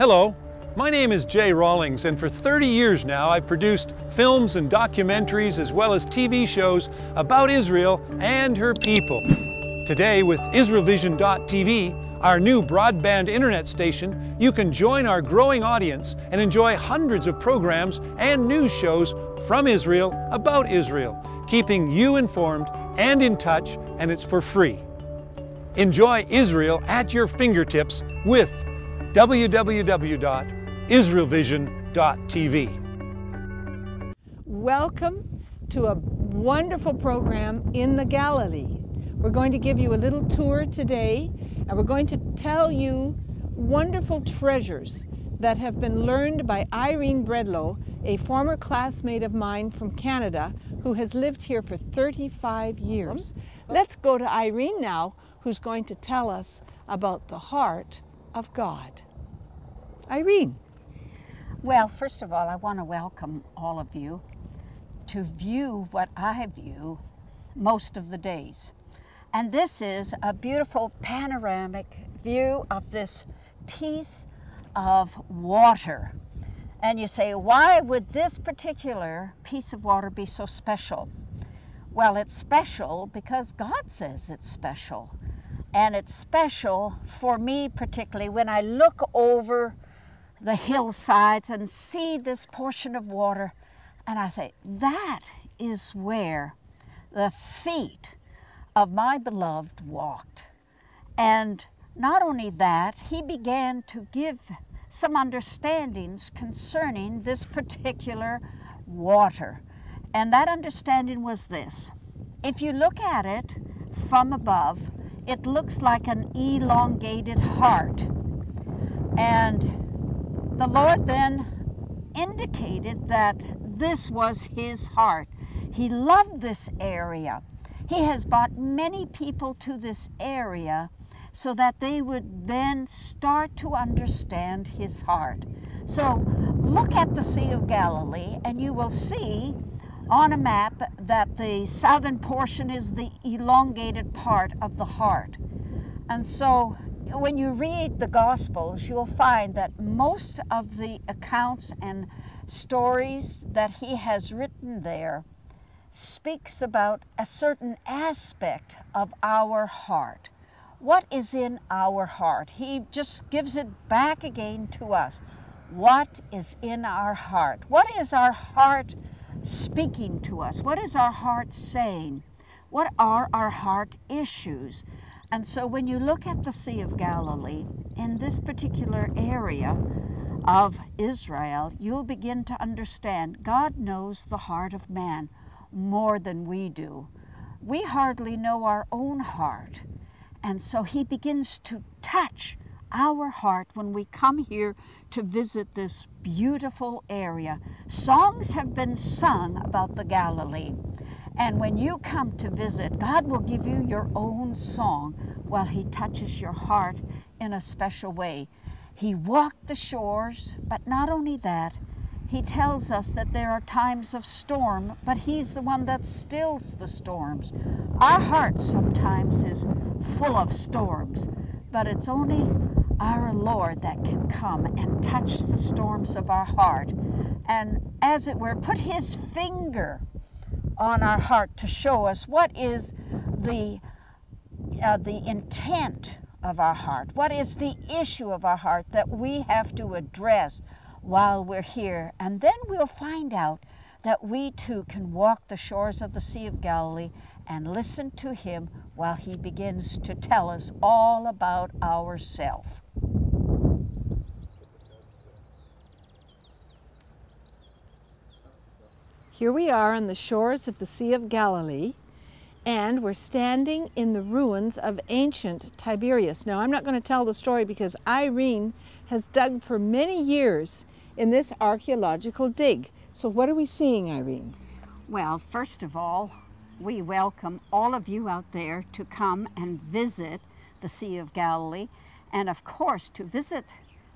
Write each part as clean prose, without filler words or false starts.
Hello, my name is Jay Rawlings, and for 30 years now I've produced films and documentaries as well as TV shows about Israel and her people. Today with IsraelVision.tv, our new broadband internet station, you can join our growing audience and enjoy hundreds of programs and news shows from Israel about Israel, keeping you informed and in touch, and it's for free. Enjoy Israel at your fingertips with www.IsraelVision.tv. Welcome to a wonderful program in the Galilee. We're going to give you a little tour today, and we're going to tell you wonderful treasures that have been learned by Irene Bredlow, a former classmate of mine from Canada who has lived here for 35 years. Let's go to Irene now, who's going to tell us about the heart of God. Irene. Well, first of all, I want to welcome all of you to view what I view most of the days. And this is a beautiful panoramic view of this piece of water. And you say, why would this particular piece of water be so special? Well, it's special because God says it's special. And it's special for me particularly when I look over the hillsides and see this portion of water, and I say, that is where the feet of my beloved walked. And not only that, he began to give some understandings concerning this particular water. And that understanding was this: if you look at it from above, it looks like an elongated heart. And the Lord then indicated that this was his heart. He loved this area. He has brought many people to this area so that they would then start to understand his heart. So look at the Sea of Galilee, and you will see on a map that the southern portion is the elongated part of the heart. And so when you read the Gospels, you'll find that most of the accounts and stories that he has written there speaks about a certain aspect of our heart. What is in our heart? He just gives it back again to us. What is in our heart? What is our heart speaking to us? What is our heart saying? What are our heart issues? And so when you look at the Sea of Galilee, in this particular area of Israel, you'll begin to understand God knows the heart of man more than we do. We hardly know our own heart. And so he begins to touch our heart when we come here to visit this beautiful area. Songs have been sung about the Galilee. And when you come to visit, God will give you your own song while he touches your heart in a special way. He walked the shores, but not only that, he tells us that there are times of storm, but he's the one that stills the storms. Our heart sometimes is full of storms, but it's only our Lord that can come and touch the storms of our heart, and as it were, put his finger on our heart to show us what is the intent of our heart, what is the issue of our heart that we have to address while we're here. And then we'll find out that we too can walk the shores of the Sea of Galilee and listen to him while he begins to tell us all about ourselves. Here we are on the shores of the Sea of Galilee, and we're standing in the ruins of ancient Tiberias. Now, I'm not going to tell the story because Irene has dug for many years in this archaeological dig. So what are we seeing, Irene? Well, first of all, we welcome all of you out there to come and visit the Sea of Galilee. And of course, to visit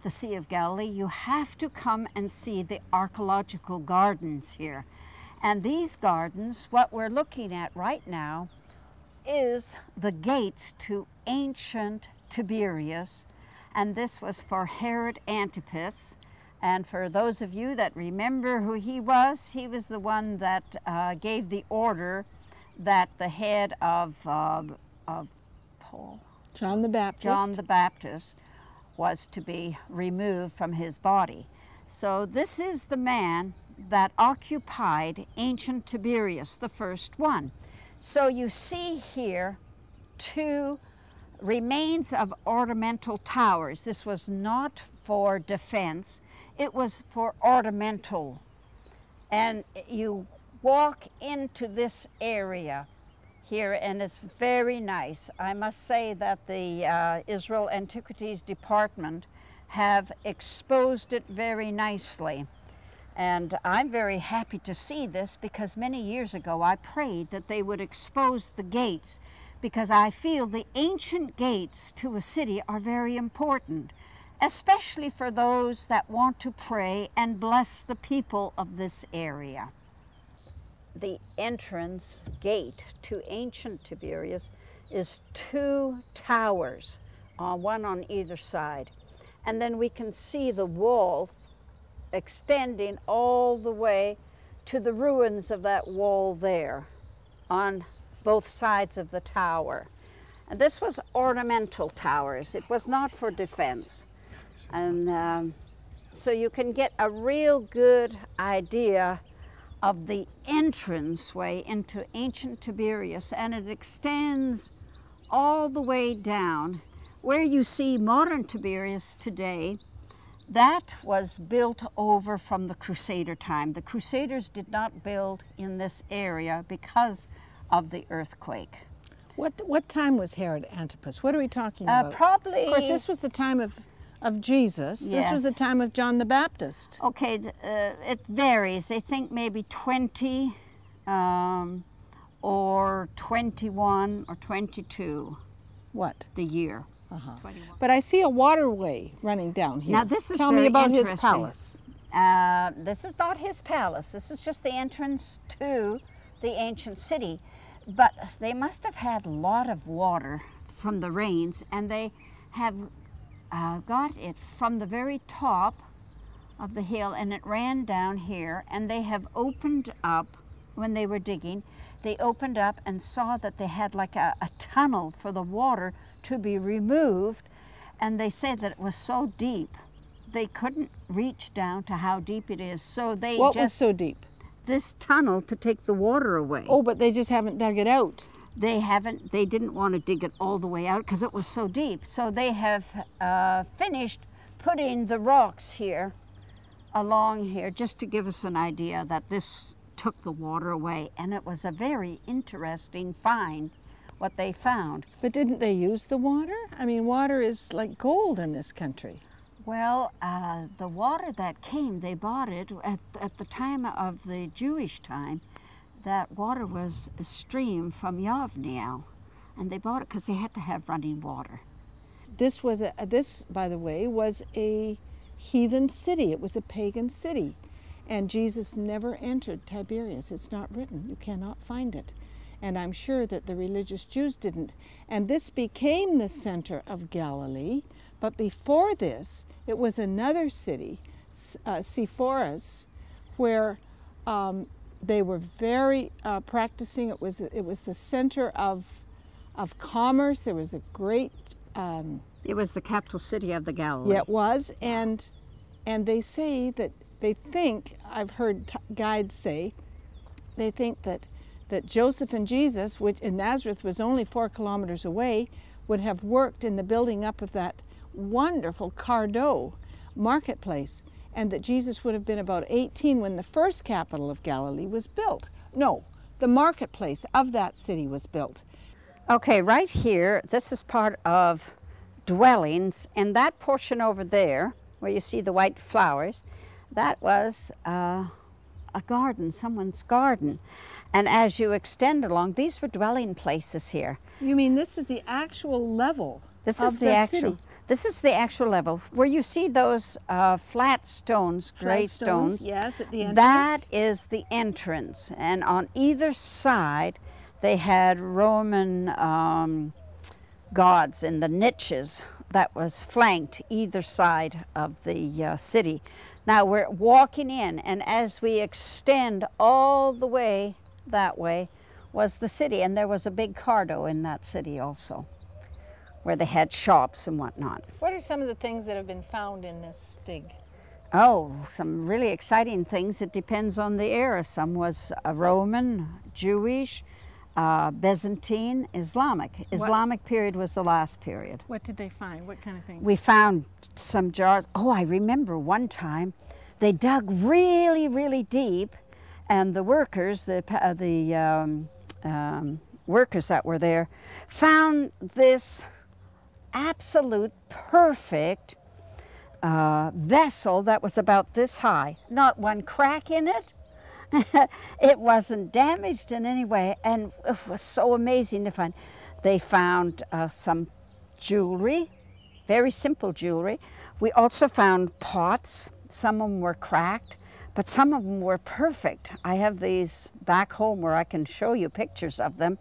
the Sea of Galilee, you have to come and see the archaeological gardens here. And these gardens, what we're looking at right now, is the gates to ancient Tiberias. and this was for Herod Antipas. And for those of you that remember who he was the one that gave the order that the head of Paul, John the Baptist. John the Baptist was to be removed from his body. So this is the man that occupied ancient Tiberias, the first one. So you see here two remains of ornamental towers. This was not for defense, it was for ornamental. And you walk into this area here, and it's very nice. I must say that the Israel Antiquities Department have exposed it very nicely. And I'm very happy to see this, because many years ago I prayed that they would expose the gates, because I feel the ancient gates to a city are very important, especially for those that want to pray and bless the people of this area. The entrance gate to ancient Tiberias is two towers, one on either side. And then we can see the wall extending all the way to the ruins of that wall there on both sides of the tower. And this was ornamental towers. It was not for defense. And so you can get a real good idea of the entranceway into ancient Tiberias, and it extends all the way down. Where you see modern Tiberias today, that was built over from the Crusader time. The Crusaders did not build in this area because of the earthquake. What time was Herod Antipas? What are we talking about? Probably... Of course, this was the time of Jesus. Yes. This was the time of John the Baptist. Okay, it varies. They think maybe 20 or 21 or 22. What? The year. 21. But I see a waterway running down here. Now this is Tell me very about his interesting. palace. This is not his palace. This is just the entrance to the ancient city. But they must have had a lot of water from the rains, and they have got it from the very top of the hill, and it ran down here, and they have opened up, when they were digging, they opened up and saw that they had like a tunnel for the water to be removed, and they said that it was so deep they couldn't reach down to how deep it is. So they What was so deep? This tunnel to take the water away. Oh, but they just haven't dug it out. They didn't want to dig it all the way out because it was so deep. So they have finished putting the rocks here, along here, just to give us an idea that this took the water away. And it was a very interesting find, what they found. But didn't they use the water? I mean, water is like gold in this country. Well, the water that came, they bought it at the time of the Jewish time. That water was a stream from Yavneel, and they bought it because they had to have running water. This was this, by the way, was a heathen city. It was a pagan city, and Jesus never entered Tiberias. It's not written. You cannot find it, and I'm sure that the religious Jews didn't. And this became the center of Galilee. But before this, it was another city, Sepphoris, where they were very practicing. It was the center of commerce. There was a great. It was the capital city of the Galilee. Yeah, it was, and they say that they think, I've heard guides say, they think that Joseph and Jesus, which in Nazareth was only 4 kilometers away, would have worked in the building up of that wonderful Cardo marketplace, and that Jesus would have been about 18 when the first capital of Galilee was built. No, the marketplace of that city was built. Okay, right here, this is part of dwellings, and that portion over there, where you see the white flowers, that was a garden, someone's garden. And as you extend along, these were dwelling places here. You mean this is the actual level This of is the that actual. city? This is the actual level where you see those flat stones, gray stones. Yes, at the entrance. That is the entrance, and on either side they had Roman gods in the niches that was flanked either side of the city. Now we're walking in, and as we extend all the way that way was the city, and there was a big cardo in that city also, where they had shops and whatnot. What are some of the things that have been found in this stig? Oh, some really exciting things. It depends on the era. Some was Roman, Jewish, Byzantine, Islamic. Islamic period was the last period. What did they find? What kind of things? We found some jars. Oh, I remember one time they dug really, really deep, and the workers, the workers that were there, found this absolute perfect vessel that was about this high. Not one crack in it. It wasn't damaged in any way, and it was so amazing to find. They found some jewelry, very simple jewelry. We also found pots. Some of them were cracked, but some of them were perfect. I have these back home where I can show you pictures of them.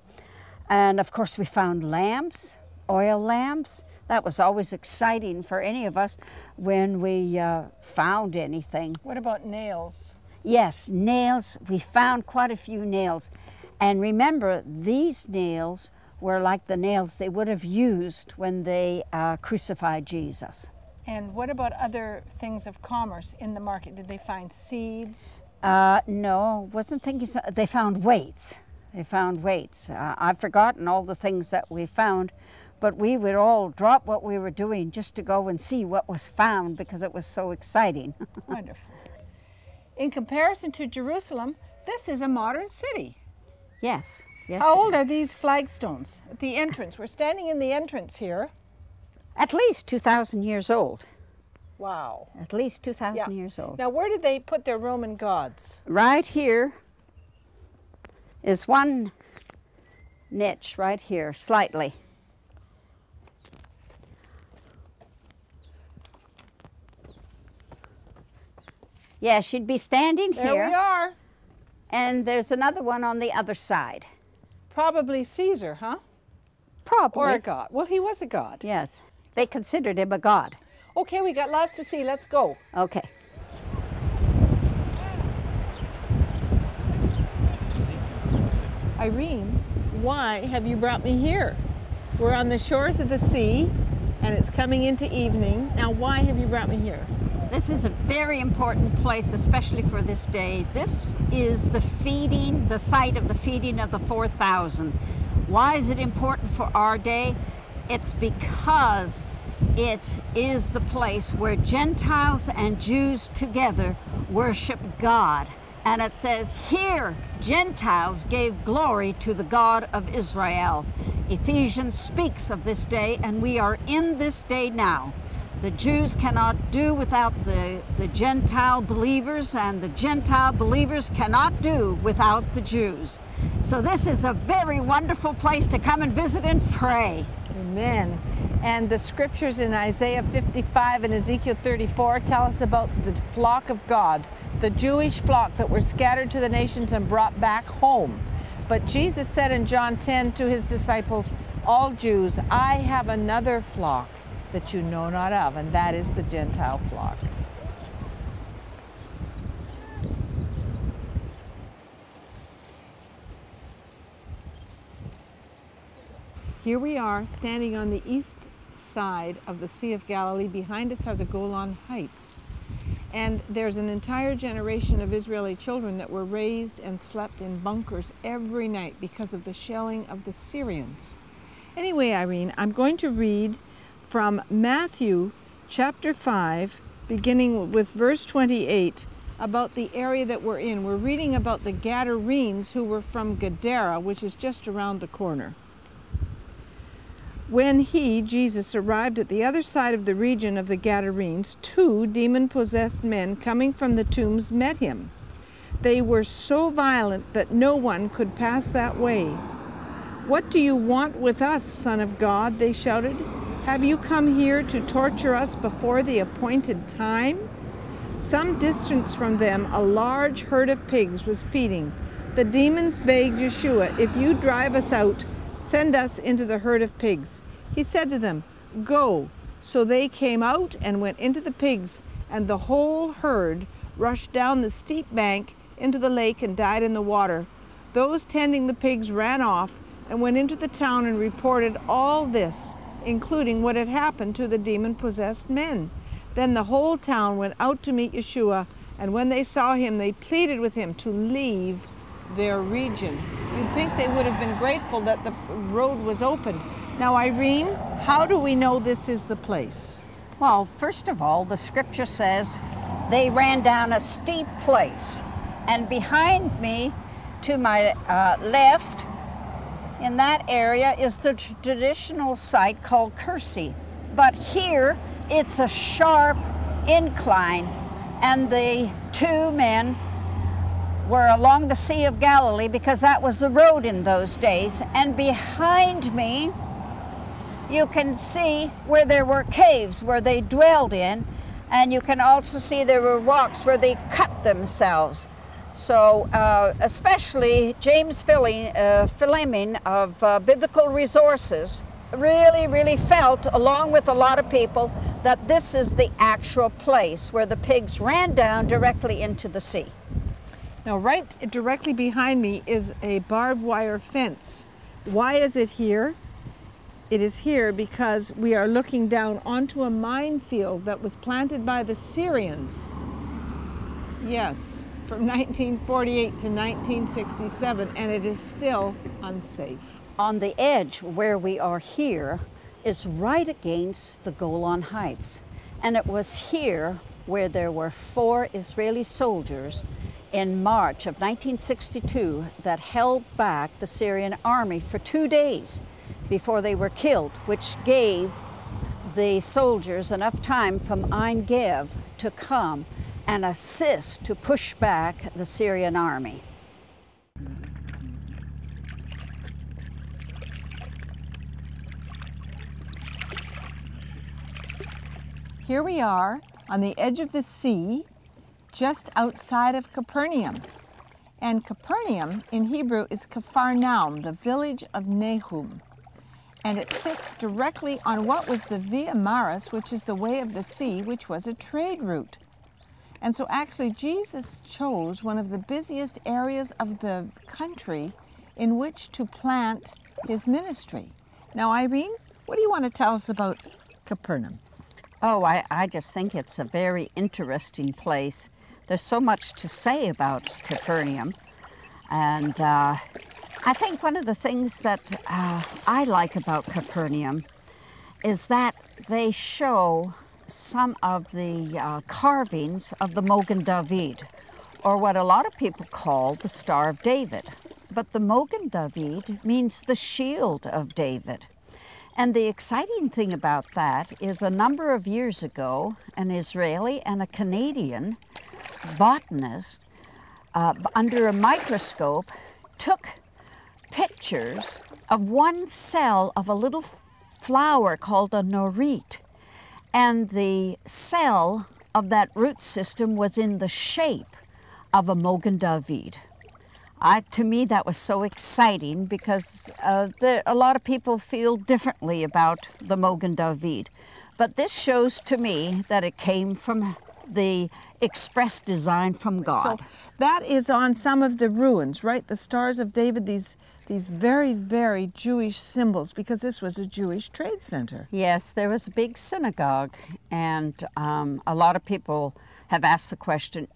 And of course we found lamps, oil lamps. That was always exciting for any of us when we found anything. What about nails? Yes, nails. We found quite a few nails. And remember, these nails were like the nails they would have used when they crucified Jesus. And what about other things of commerce in the market? Did they find seeds? No, wasn't thinking so. They found weights. They found weights. I've forgotten all the things that we found, but we would all drop what we were doing just to go and see what was found because it was so exciting. Wonderful. In comparison to Jerusalem, this is a modern city. Yes. Yes. How old are these flagstones at the entrance? We're standing in the entrance here. At least 2,000 years old. Wow. At least 2,000 years old. Now, where did they put their Roman gods? Right here is one niche, right here, slightly. Yeah, she'd be standing here. There we are. And there's another one on the other side. Probably Caesar, huh? Probably. Or a god. Well, he was a god. Yes. They considered him a god. Okay, we got lots to see. Let's go. Okay. Irene, why have you brought me here? We're on the shores of the sea, and it's coming into evening. Now, why have you brought me here? This is a very important place, especially for this day. This is the site of the feeding of the 4,000. Why is it important for our day? It's because it is the place where Gentiles and Jews together worship God. And it says, here Gentiles gave glory to the God of Israel. Ephesians speaks of this day, and we are in this day now. The Jews cannot do without the Gentile believers, and the Gentile believers cannot do without the Jews. So this is a very wonderful place to come and visit and pray. Amen. And the scriptures in Isaiah 55 and Ezekiel 34 tell us about the flock of God, the Jewish flock that were scattered to the nations and brought back home. But Jesus said in John 10 to his disciples, all Jews, I have another flock that you know not of, and that is the Gentile flock. Here we are standing on the east side of the Sea of Galilee. Behind us are the Golan Heights. And there's an entire generation of Israeli children that were raised and slept in bunkers every night because of the shelling of the Syrians. Anyway, Irene, I'm going to read from Matthew chapter 5, beginning with verse 28, about the area that we're in. We're reading about the Gadarenes who were from Gadara, which is just around the corner. When he, Jesus, arrived at the other side of the region of the Gadarenes, 2 demon-possessed men coming from the tombs met him. They were so violent that no one could pass that way. What do you want with us, Son of God? They shouted. Have you come here to torture us before the appointed time? Some distance from them, a large herd of pigs was feeding. The demons begged Yeshua, if you drive us out, send us into the herd of pigs. He said to them, go. So they came out and went into the pigs, and the whole herd rushed down the steep bank into the lake and died in the water. Those tending the pigs ran off and went into the town and reported all this, including what had happened to the demon-possessed men. Then the whole town went out to meet Yeshua, and when they saw him, they pleaded with him to leave their region. You'd think they would have been grateful that the road was opened. Now, Irene, how do we know this is the place? Well, first of all, the scripture says they ran down a steep place. And behind me, to my left, in that area, is the traditional site called Kursi. But here, it's a sharp incline, and the two men were along the Sea of Galilee because that was the road in those days. And behind me, you can see where there were caves where they dwelled in, and you can also see there were rocks where they cut themselves. So especially James Fleming of Biblical Resources really felt, along with a lot of people, that this is the actual place where the pigs ran down directly into the sea. Now, right directly behind me is a barbed wire fence. Why is it here? It is here because we are looking down onto a minefield that was planted by the Syrians. Yes, from 1948 to 1967, and it is still unsafe. On the edge where we are here is right against the Golan Heights. And it was here where there were 4 Israeli soldiers in March of 1962 that held back the Syrian army for 2 days before they were killed, which gave the soldiers enough time from Ein Gev to come and assist to push back the Syrian army. Here we are on the edge of the sea, just outside of Capernaum. And Capernaum in Hebrew is Capharnaum, the village of Nahum. And it sits directly on what was the Via Maris, which is the way of the sea, which was a trade route. And so actually Jesus chose one of the busiest areas of the country in which to plant his ministry. Now, Irene, what do you want to tell us about Capernaum? Oh, I just think it's a very interesting place. There's so much to say about Capernaum. And I think one of the things that I like about Capernaum is that they show some of the carvings of the Mogen David, or what a lot of people call the Star of David. But the Mogen David means the shield of David. And the exciting thing about that is a number of years ago, an Israeli and a Canadian botanist, under a microscope, took pictures of one cell of a little flower called a norit. And the cell of that root system was in the shape of a Mogen David. To me, that was so exciting because a lot of people feel differently about the Mogen David. But this shows to me that it came from the express design from God. So that is on some of the ruins, right? The Stars of David, these very, very Jewish symbols, because this was a Jewish trade center. Yes, there was a big synagogue, and a lot of people have asked the question,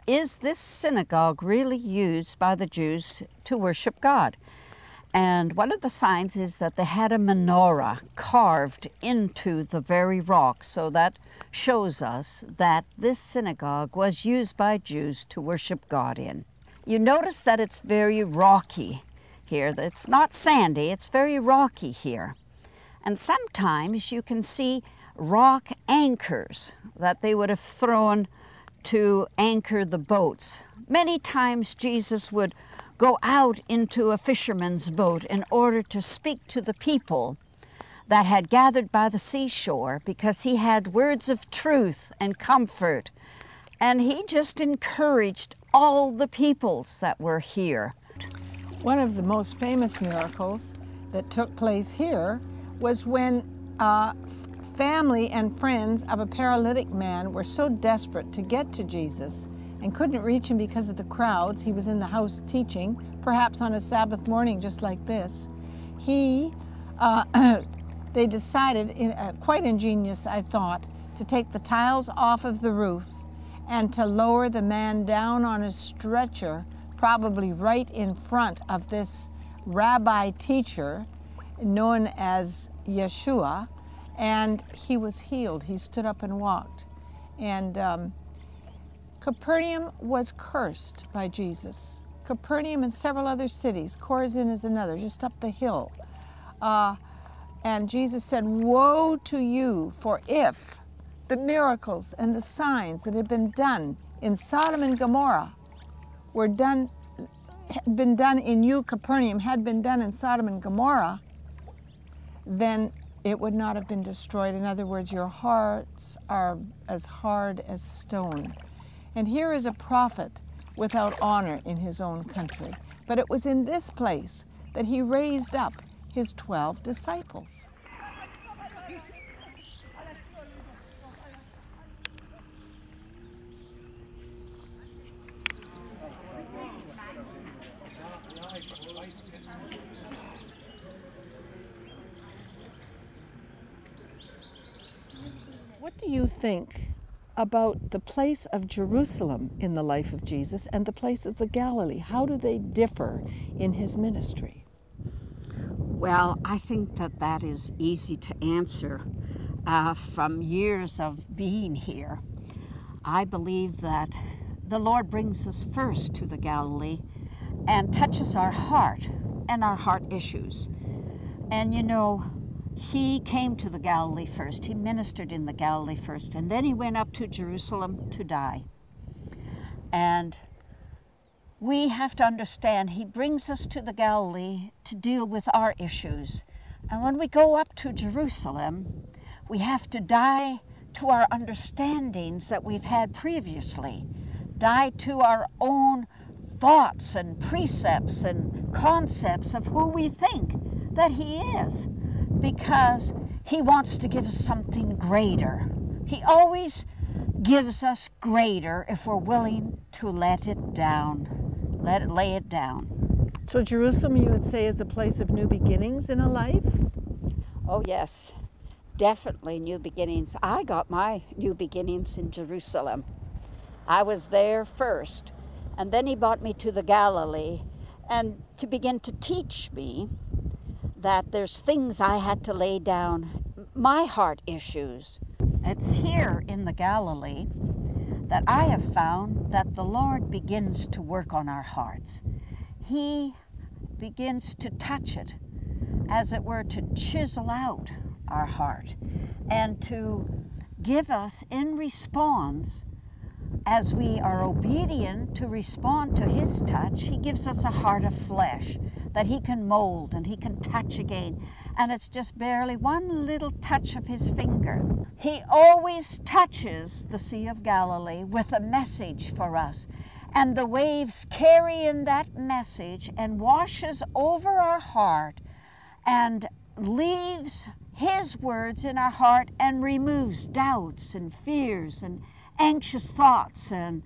is this synagogue really used by the Jews to worship God? And one of the signs is that they had a menorah carved into the very rock, so that shows us that this synagogue was used by Jews to worship God in. You notice that it's very rocky here. It's not sandy, it's very rocky here. And sometimes you can see rock anchors that they would have thrown to anchor the boats. Many times Jesus would go out into a fisherman's boat in order to speak to the people that had gathered by the seashore, because he had words of truth and comfort. And he just encouraged all the peoples that were here. One of the most famous miracles that took place here was when family and friends of a paralytic man were so desperate to get to Jesus and couldn't reach him because of the crowds. He was in the house teaching, perhaps on a Sabbath morning just like this. They decided, quite ingenious I thought, to take the tiles off of the roof and to lower the man down on a stretcher, probably right in front of this rabbi teacher known as Yeshua, and he was healed. He stood up and walked. And Capernaum was cursed by Jesus. Capernaum and several other cities. Chorazin is another, just up the hill. And Jesus said, "Woe to you, for if the miracles and the signs that had been done in Sodom and Gomorrah had been done in you, Capernaum, had been done in Sodom and Gomorrah, then it would not have been destroyed." In other words, your hearts are as hard as stone. And here is a prophet without honor in his own country. But it was in this place that he raised up his 12 disciples. What do you think about the place of Jerusalem in the life of Jesus and the place of the Galilee? How do they differ in his ministry? Well, I think that is easy to answer. From years of being here, I believe that the Lord brings us first to the Galilee and touches our heart and our heart issues. And you know, he came to the Galilee first. He ministered in the Galilee first, and then he went up to Jerusalem to die. And we have to understand he brings us to the Galilee to deal with our issues. And when we go up to Jerusalem, we have to die to our understandings that we've had previously, die to our own thoughts and precepts and concepts of who we think that he is, because he wants to give us something greater. He always gives us greater if we're willing to let it down, lay it down. So Jerusalem, you would say, is a place of new beginnings in a life? Oh yes, definitely new beginnings. I got my new beginnings in Jerusalem. I was there first, and then he brought me to the Galilee and to begin to teach me that there's things I had to lay down, my heart issues. It's here in the Galilee that I have found that the Lord begins to work on our hearts. He begins to touch it, as it were, to chisel out our heart and to give us in response, as we are obedient to respond to his touch, he gives us a heart of flesh that he can mold and he can touch again. And it's just barely one little touch of his finger. He always touches the Sea of Galilee with a message for us. And the waves carry in that message and washes over our heart and leaves his words in our heart and removes doubts and fears and anxious thoughts and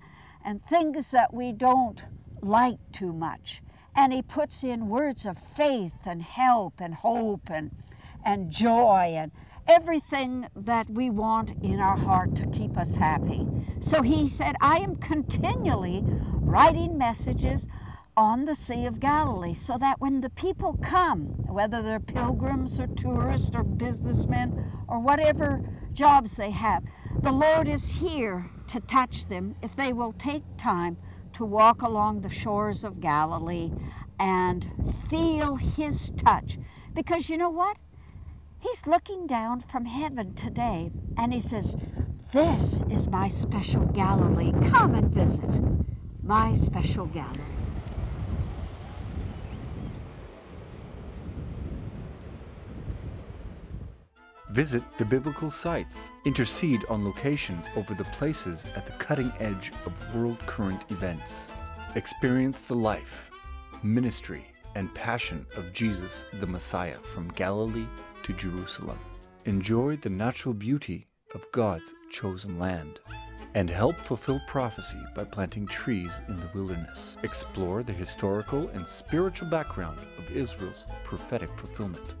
things that we don't like too much. And he puts in words of faith and help and hope and joy and everything that we want in our heart to keep us happy. So he said, I am continually writing messages on the Sea of Galilee so that when the people come, whether they're pilgrims or tourists or businessmen or whatever jobs they have, the Lord is here to touch them if they will take time to walk along the shores of Galilee and feel his touch. Because you know what? He's looking down from heaven today and he says, this is my special Galilee. Come and visit my special Galilee. Visit the biblical sites. Intercede on location over the places at the cutting edge of world current events. Experience the life, ministry, and passion of Jesus the Messiah from Galilee to Jerusalem. enjoy the natural beauty of God's chosen land, and help fulfill prophecy by planting trees in the wilderness. Explore the historical and spiritual background of Israel's prophetic fulfillment.